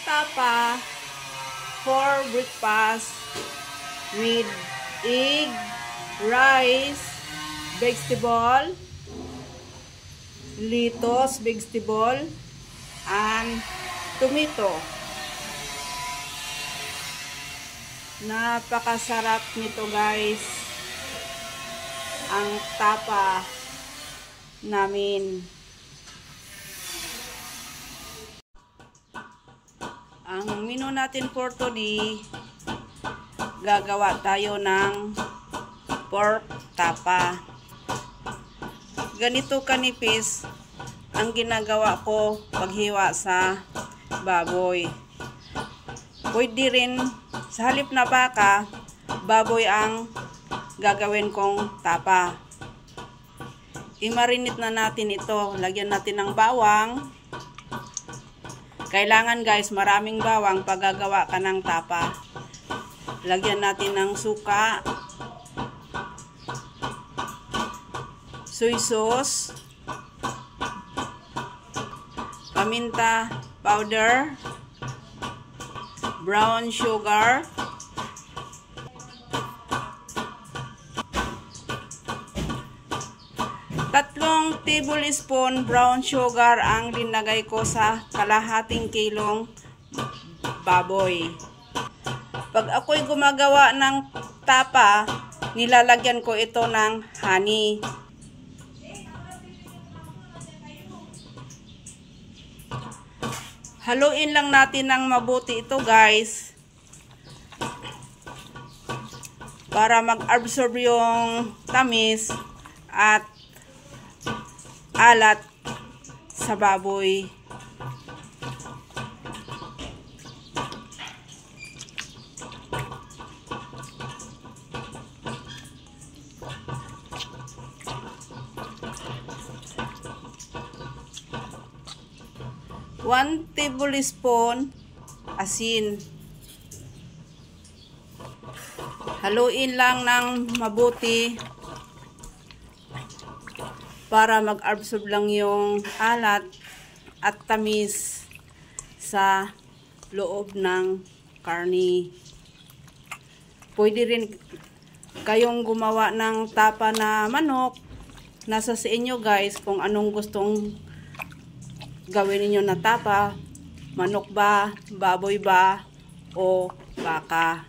tapa for breakfast with egg, rice, vegetable, lettuce, vegetable, and tomato. Napakasarap nito guys. Ang tapa namin. Ang menu natin for today, gagawa tayo ng pork tapa. Ganito kanipis ang ginagawa ko paghiwa sa baboy. Pwede rin sa halip na baka, baboy ang gagawin kong tapa. I-marinate na natin ito. Lagyan natin ng bawang. Kailangan guys, maraming bawang pag gagawa ka ng tapa. Lagyan natin ng suka, soy sauce, paminta powder, brown sugar, tatlong tablespoon brown sugar ang linagay ko sa kalahating kilong baboy. Pag ako'y gumagawa ng tapa, nilalagyan ko ito ng honey. Haluin lang natin ng mabuti ito guys, para mag-absorb yung tamis at alat sa baboy. One tablespoon asin. Haluin lang ng mabuti para mag-absorb lang yung alat at tamis sa loob ng karne. Pwede rin kayong gumawa ng tapa na manok. Nasa sa inyo guys kung anong gustong gawin niyo na tapa. Manok ba, baboy ba, o baka.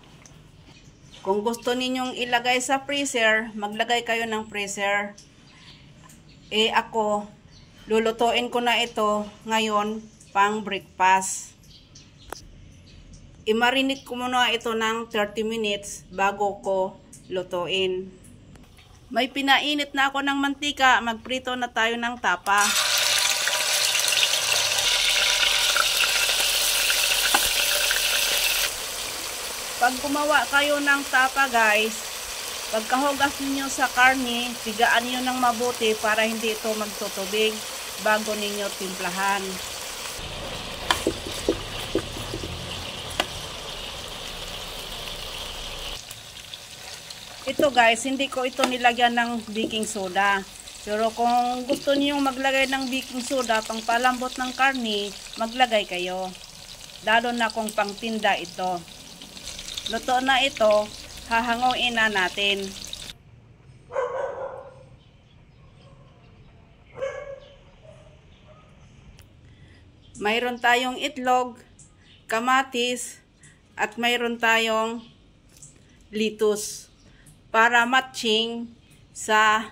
Kung gusto ninyong ilagay sa freezer, maglagay kayo ng freezer. Ako, lulutuin ko na ito ngayon pang breakfast. I-marinate ko muna ito ng 30 minutes bago ko lutuin. May pinainit na ako ng mantika, magprito na tayo ng tapa. Pag gumawa kayo ng tapa guys, pagkahugas ninyo sa karne, pigaan nyo ng mabuti para hindi ito magtutubig bago ninyo timplahan. Ito guys, hindi ko ito nilagyan ng baking soda. Pero kung gusto niyo maglagay ng baking soda pang palambot ng karne, maglagay kayo. Lalo na kung pangtinda ito. Luto na ito, hahanguin na natin. Mayroon tayong itlog, kamatis, at mayroon tayong lettuce para matching sa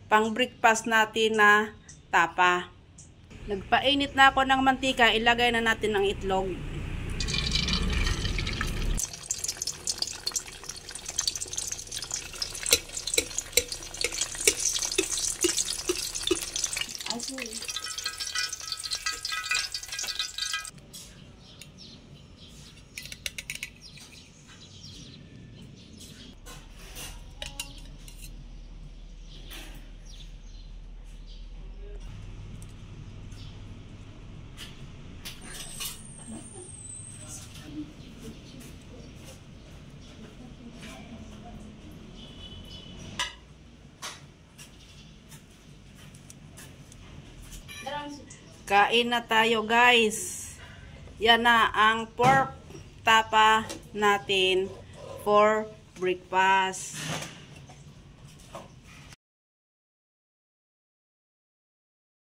pang-breakfast natin na tapa. Nagpainit na ako ng mantika, ilagay na natin ang itlog. Kain na tayo guys. Yan na ang pork tapa natin for breakfast.